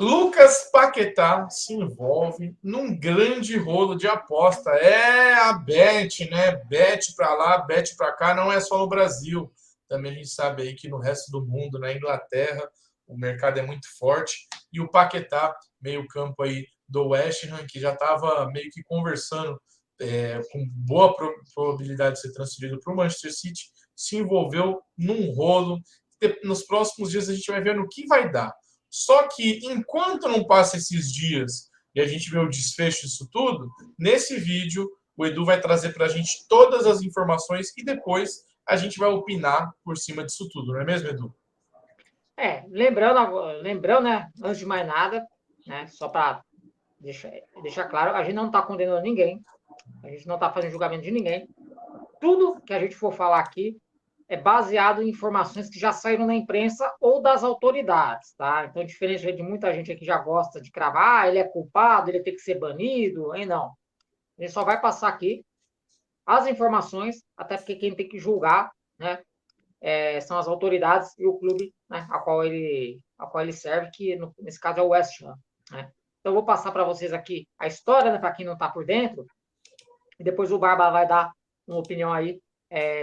Lucas Paquetá se envolve num grande rolo de aposta. É a Bet, né? Bet para lá, Bet para cá, não é só no Brasil. Também a gente sabe aí que no resto do mundo, na Inglaterra, o mercado é muito forte. E o Paquetá, meio campo aí do West Ham, que já estava meio que conversando com boa probabilidade de ser transferido para o Manchester City, se envolveu num rolo. Nos próximos dias a gente vai ver no que vai dar. Só que enquanto não passa esses dias e a gente vê o desfecho disso tudo, nesse vídeo o Edu vai trazer para a gente todas as informações e depois a gente vai opinar por cima disso tudo, não é mesmo, Edu? Lembrando, né, antes de mais nada, né, só para deixar claro, a gente não está condenando ninguém, a gente não está fazendo julgamento de ninguém. Tudo que a gente for falar aqui é baseado em informações que já saíram na imprensa ou das autoridades, tá? Então, diferente de muita gente aqui que já gosta de cravar, ele é culpado, ele tem que ser banido, hein? Não. A gente só vai passar aqui as informações, até porque quem tem que julgar, né, são as autoridades e o clube, né, a qual ele serve, que nesse caso é o West Ham, né? Então, eu vou passar para vocês aqui a história, né, para quem não está por dentro, e depois o Barba vai dar uma opinião aí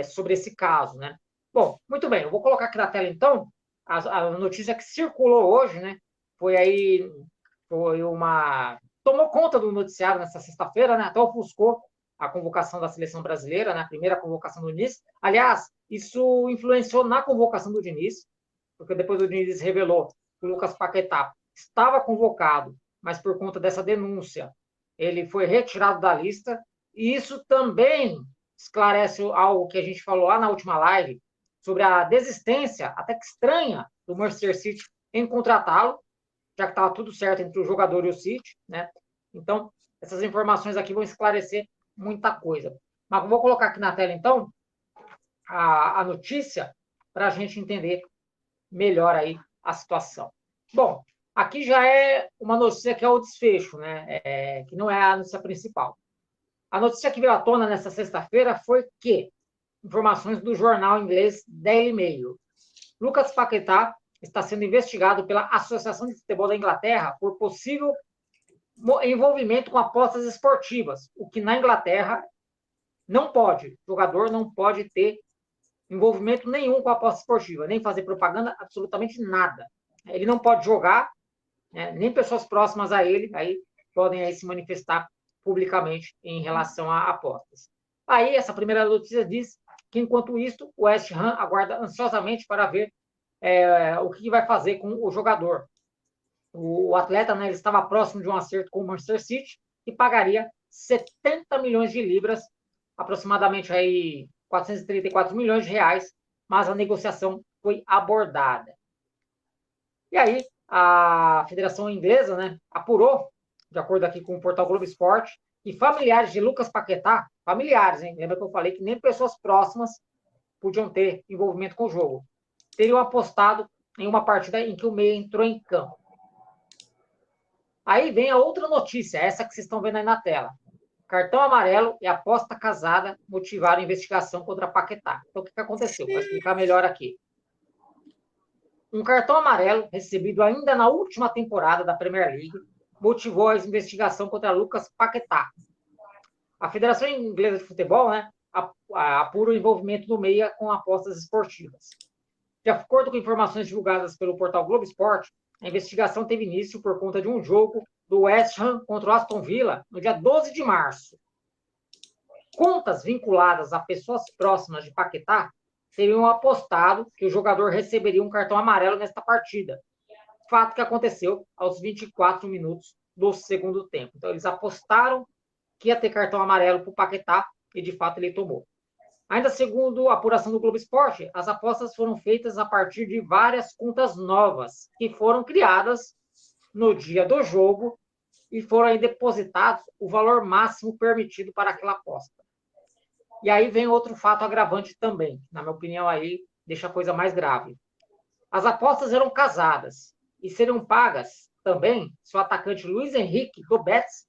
sobre esse caso, né? Bom, muito bem, eu vou colocar aqui na tela então a notícia que circulou hoje, né? Foi uma tomou conta do noticiário nessa sexta-feira, né? Até ofuscou a convocação da seleção brasileira, né? A primeira convocação do Diniz. Aliás, isso influenciou na convocação do Diniz, porque depois o Diniz revelou que o Lucas Paquetá estava convocado, mas por conta dessa denúncia ele foi retirado da lista. E isso também esclarece algo que a gente falou lá na última live sobre a desistência, até que estranha, do Manchester City em contratá-lo, já que estava tudo certo entre o jogador e o City, né? Então, essas informações aqui vão esclarecer muita coisa. Mas vou colocar aqui na tela, então, a notícia para a gente entender melhor aí a situação. Bom, aqui já é uma notícia que é o desfecho, né? Que não é a notícia principal. A notícia que veio à tona nessa sexta-feira foi que, informações do jornal inglês Daily Mail, Lucas Paquetá está sendo investigado pela Associação de Futebol da Inglaterra por possível envolvimento com apostas esportivas, o que na Inglaterra não pode. O jogador não pode ter envolvimento nenhum com a aposta esportiva, nem fazer propaganda, absolutamente nada. Ele não pode jogar, né, nem pessoas próximas a ele aí podem aí se manifestar publicamente em relação a apostas. Aí, essa primeira notícia diz que, enquanto isso, o West Ham aguarda ansiosamente para ver o que vai fazer com o jogador. O atleta, né, ele estava próximo de um acerto com o Manchester City e pagaria 70 milhões de libras, aproximadamente aí 434 milhões de reais, mas a negociação foi abordada. E aí, a Federação Inglesa, né, apurou, de acordo aqui com o portal Globo Esporte, que familiares de Lucas Paquetá, familiares, hein? Lembra que eu falei que nem pessoas próximas podiam ter envolvimento com o jogo, teriam apostado em uma partida em que o meia entrou em campo. Aí vem a outra notícia, essa que vocês estão vendo aí na tela. Cartão amarelo e aposta casada motivaram a investigação contra Paquetá. Então, o que aconteceu? Para explicar melhor aqui. Um cartão amarelo, recebido ainda na última temporada da Premier League, motivou a investigação contra Lucas Paquetá. A Federação Inglesa de Futebol, né, apura o envolvimento do meia com apostas esportivas. De acordo com informações divulgadas pelo portal Globo Esporte, a investigação teve início por conta de um jogo do West Ham contra o Aston Villa no dia 12 de março. Contas vinculadas a pessoas próximas de Paquetá teriam apostado que o jogador receberia um cartão amarelo nesta partida. Fato que aconteceu aos 24 minutos do segundo tempo. Então, eles apostaram que ia ter cartão amarelo para o Paquetá e, de fato, ele tomou. Ainda segundo a apuração do Globo Esporte, as apostas foram feitas a partir de várias contas novas que foram criadas no dia do jogo e foram aí depositados o valor máximo permitido para aquela aposta. E aí vem outro fato agravante também, na minha opinião aí deixa a coisa mais grave. As apostas eram casadas e seriam pagas também se o atacante Luiz Henrique do Betis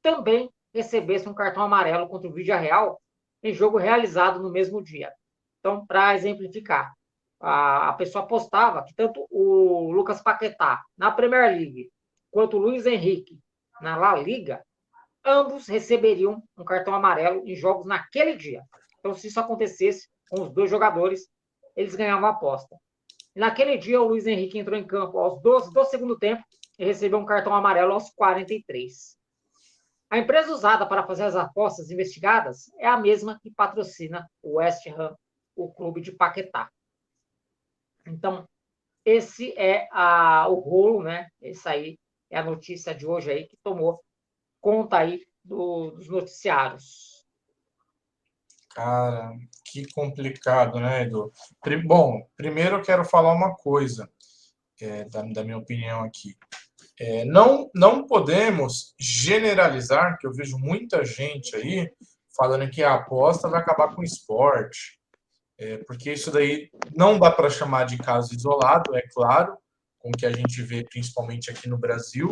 também recebesse um cartão amarelo contra o Villarreal em jogo realizado no mesmo dia. Então, para exemplificar, a pessoa apostava que tanto o Lucas Paquetá, na Premier League, quanto o Luiz Henrique na La Liga, ambos receberiam um cartão amarelo em jogos naquele dia. Então, se isso acontecesse com os dois jogadores, eles ganhavam a aposta. E naquele dia, o Luiz Henrique entrou em campo aos 12 do segundo tempo e recebeu um cartão amarelo aos 43. A empresa usada para fazer as apostas investigadas é a mesma que patrocina o West Ham, o clube de Paquetá. Então, esse é o rolo, né? Esse aí é a notícia de hoje aí que tomou conta aí dos noticiários. Cara, que complicado, né, Edu? Bom, primeiro eu quero falar uma coisa, da minha opinião aqui. Não podemos generalizar, que eu vejo muita gente aí falando que a aposta vai acabar com o esporte, porque isso daí não dá para chamar de caso isolado, é claro, com o que a gente vê principalmente aqui no Brasil,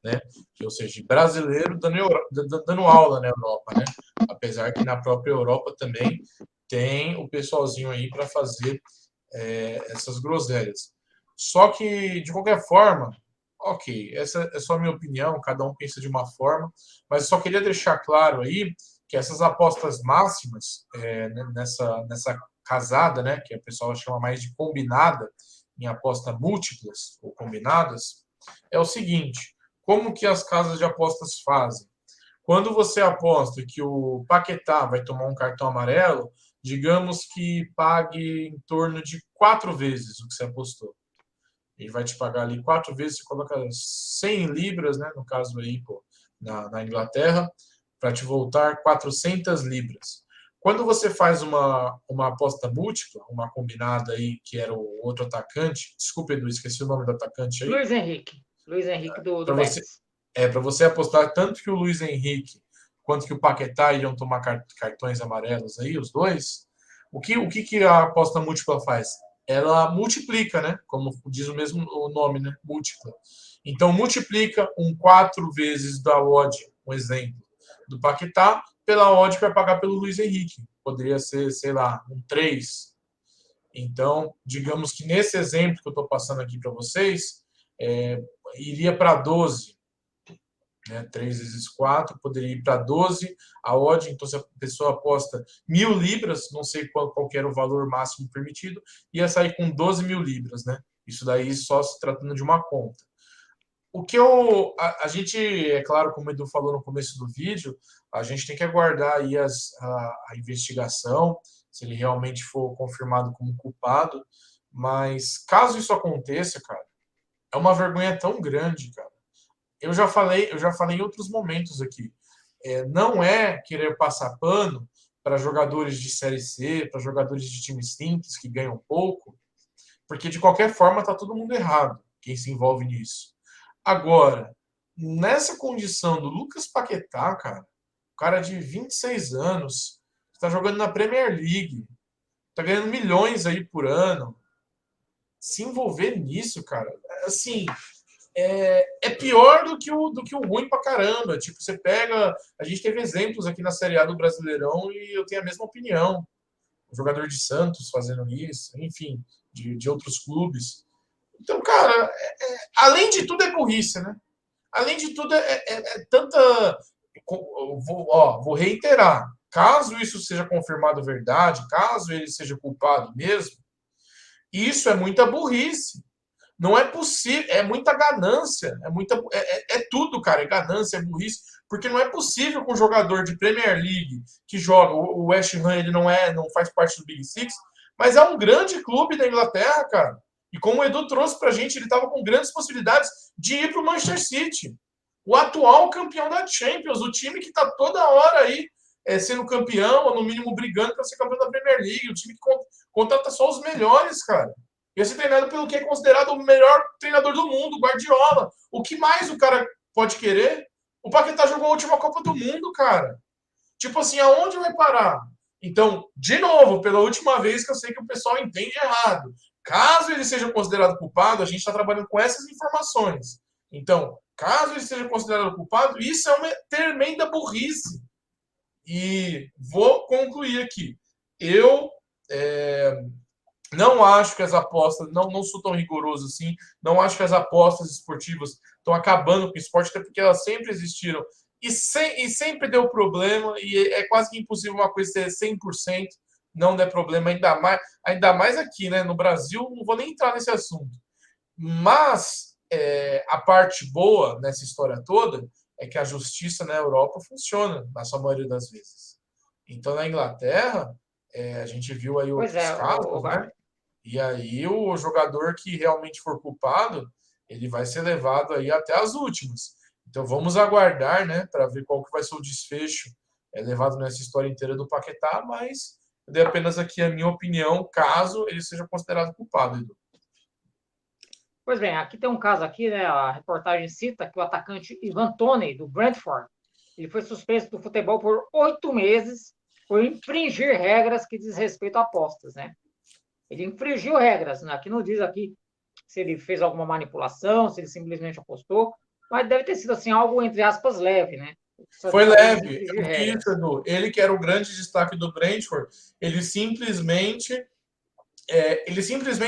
né? Ou seja, brasileiro dando aula na Europa, né? Apesar que na própria Europa também tem o pessoalzinho aí para fazer essas groselhas. Só que, de qualquer forma, ok, essa é só a minha opinião, cada um pensa de uma forma, mas eu só queria deixar claro aí que essas apostas máximas nessa casada, né, que a pessoa chama mais de combinada, em aposta múltiplas ou combinadas, é o seguinte: como que as casas de apostas fazem? Quando você aposta que o Paquetá vai tomar um cartão amarelo, digamos que pague em torno de 4 vezes o que você apostou. Ele vai te pagar ali 4 vezes, você coloca 100 libras, né, no caso aí, pô, na Inglaterra, para te voltar 400 libras. Quando você faz uma aposta múltipla, uma combinada aí, que era o outro atacante, desculpa, Edu, esqueci o nome do atacante aí. Luiz Henrique do Para você, Betis. para você apostar tanto que o Luiz Henrique quanto que o Paquetá iriam tomar cartões amarelos aí, os dois, o que a aposta múltipla faz? Ela multiplica, né? Como diz o mesmo o nome, né? Múltipla. Então, multiplica 4 vezes da odd, um exemplo, do Paquetá, pela odd que vai pagar pelo Luiz Henrique. Poderia ser, sei lá, 3. Então, digamos que nesse exemplo que eu estou passando aqui para vocês, iria para 12. Né, 3 vezes 4, poderia ir para 12 a odd, então se a pessoa aposta 1.000 libras, não sei qual era o valor máximo permitido, ia sair com 12 mil libras, né? Isso daí só se tratando de uma conta. O que a gente, é claro, como o Edu falou no começo do vídeo, a gente tem que aguardar aí a investigação, se ele realmente for confirmado como culpado, mas caso isso aconteça, cara, é uma vergonha tão grande, cara. Eu já falei em outros momentos aqui. Não é querer passar pano para jogadores de Série C, para jogadores de times simples que ganham pouco, porque de qualquer forma está todo mundo errado, quem se envolve nisso. Agora, nessa condição do Lucas Paquetá, cara, o cara de 26 anos, está jogando na Premier League, está ganhando milhões aí por ano, se envolver nisso, cara, assim, pior do que o ruim pra caramba. Tipo, você pega. A gente teve exemplos aqui na Série A do Brasileirão e eu tenho a mesma opinião. O jogador de Santos fazendo isso, enfim, de outros clubes. Então, cara, além de tudo é burrice, né? Além de tudo é tanta. Vou reiterar. Caso isso seja confirmado verdade, caso ele seja culpado mesmo, isso é muita burrice. Não é possível, é muita ganância, é tudo, cara, é ganância, é burrice, porque não é possível com um jogador de Premier League que joga, o West Ham ele não faz parte do Big Six, mas é um grande clube da Inglaterra, cara. E como o Edu trouxe pra gente, ele estava com grandes possibilidades de ir para o Manchester City, o atual campeão da Champions, o time que está toda hora aí sendo campeão, ou no mínimo brigando para ser campeão da Premier League, o time que contrata só os melhores, cara. Ia ser treinado pelo que é considerado o melhor treinador do mundo, Guardiola. O que mais o cara pode querer? O Paquetá jogou a última Copa do Mundo, cara. Tipo assim, aonde vai parar? Então, de novo, pela última vez que eu sei que o pessoal entende errado. Caso ele seja considerado culpado, a gente está trabalhando com essas informações. Então, caso ele seja considerado culpado, isso é uma tremenda burrice. E vou concluir aqui. Eu não acho que as apostas, não sou tão rigoroso assim, não acho que as apostas esportivas estão acabando com o esporte, até porque elas sempre existiram e sempre deu problema, e é quase que impossível uma coisa ser 100%, não der problema, ainda mais aqui, né? No Brasil, não vou nem entrar nesse assunto. Mas a parte boa nessa história toda é que a justiça na Europa funciona, na sua maioria das vezes. Então, na Inglaterra, a gente viu aí Pois outros é, casos, né? E aí o jogador que realmente for culpado, ele vai ser levado aí até as últimas. Então vamos aguardar, né, para ver qual que vai ser o desfecho levado nessa história inteira do Paquetá, mas eu dei apenas aqui a minha opinião, caso ele seja considerado culpado, Edu. Pois bem, aqui tem um caso aqui, né? A reportagem cita que o atacante Ivan Toney, do Brentford, ele foi suspenso do futebol por 8 meses por infringir regras que diz respeito a apostas, né? Ele infringiu regras, né? Aqui não diz aqui se ele fez alguma manipulação, se ele simplesmente apostou, mas deve ter sido assim algo entre aspas leve, né? Só Foi diz ali leve, infringir eu vi isso, regras. Edu. Ele que era o grande destaque do Brentford, ele simplesmente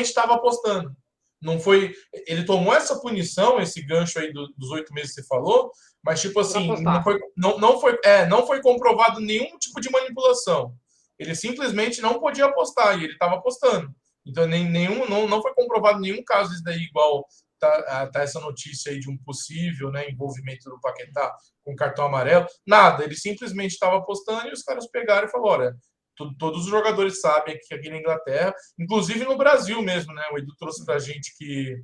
estava apostando. Não foi. Ele tomou essa punição, esse gancho aí dos 8 meses que você falou, mas tipo Por assim, apostar. não foi comprovado nenhum tipo de manipulação. Ele simplesmente não podia apostar e ele estava apostando. Então não foi comprovado nenhum caso isso daí igual tá essa notícia aí de um possível, né, envolvimento do Paquetá com cartão amarelo. Nada, ele simplesmente estava apostando e os caras pegaram e falaram, olha, todos os jogadores sabem que aqui na Inglaterra, inclusive no Brasil mesmo, né? O Edu trouxe para a gente que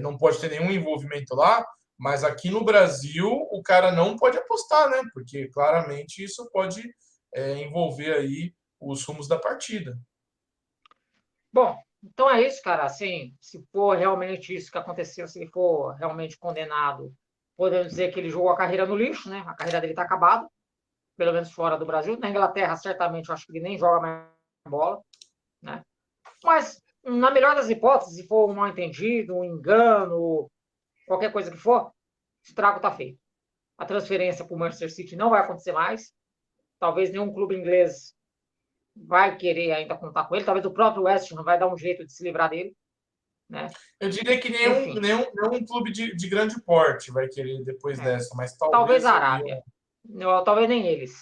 não pode ter nenhum envolvimento lá, mas aqui no Brasil o cara não pode apostar, né? Porque claramente isso pode envolver aí os rumos da partida. Bom, então é isso, cara. Assim, se for realmente isso que aconteceu, se ele for realmente condenado, podemos dizer que ele jogou a carreira no lixo, né? A carreira dele está acabada, pelo menos fora do Brasil. Na Inglaterra, certamente, eu acho que ele nem joga mais bola, né? Mas, na melhor das hipóteses, se for um mal-entendido, um engano, qualquer coisa que for, o estrago está feito. A transferência para o Manchester City não vai acontecer mais. Talvez nenhum clube inglês vai querer ainda contar com ele. Talvez o próprio West Ham vai dar um jeito de se livrar dele, né? Eu diria que Enfim, nenhum clube de grande porte vai querer depois é. dessa, mas Talvez talvez a ali. Arábia. Não, talvez nem eles.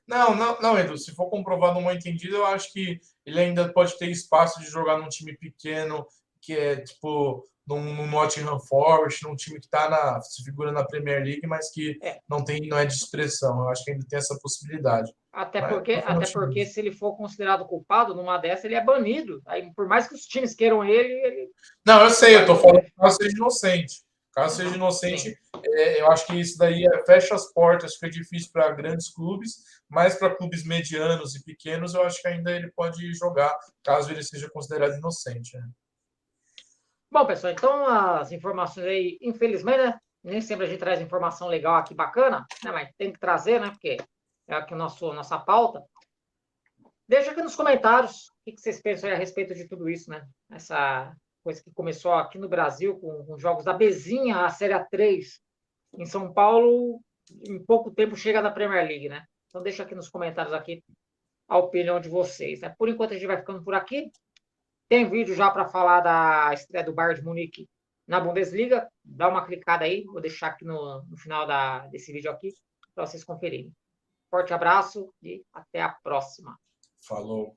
Não, Edu. Se for comprovado um mal entendido, eu acho que ele ainda pode ter espaço de jogar num time pequeno, que é tipo num Nottingham Forest, num time que se figura na Premier League, mas que É. não é de expressão. Eu acho que ainda tem essa possibilidade. Mas é um Até porque otimismo. se ele for considerado culpado numa dessa, ele é banido. Aí, por mais que os times queiram ele Não, eu sei, eu tô falando vai. caso seja inocente. Caso seja Uhum, inocente, sim. eu acho que isso daí fecha as portas, fica difícil para grandes clubes, mas para clubes medianos e pequenos, eu acho que ainda ele pode jogar, caso ele seja considerado inocente. Né? Bom, pessoal, então as informações aí, infelizmente, né? Nem sempre a gente traz informação legal aqui, bacana, né? Mas tem que trazer, né? Porque é aqui nossa pauta. Deixa aqui nos comentários o que vocês pensam a respeito de tudo isso, né? Essa coisa que começou aqui no Brasil com os jogos da Bezinha, a Série A3, em São Paulo, em pouco tempo chega na Premier League, né? Então deixa aqui nos comentários aqui a opinião de vocês. Né? Por enquanto a gente vai ficando por aqui. Tem vídeo já para falar da estreia do Bayern de Munique na Bundesliga. Dá uma clicada aí, vou deixar aqui no final desse vídeo aqui para vocês conferirem. Forte abraço e até a próxima. Falou.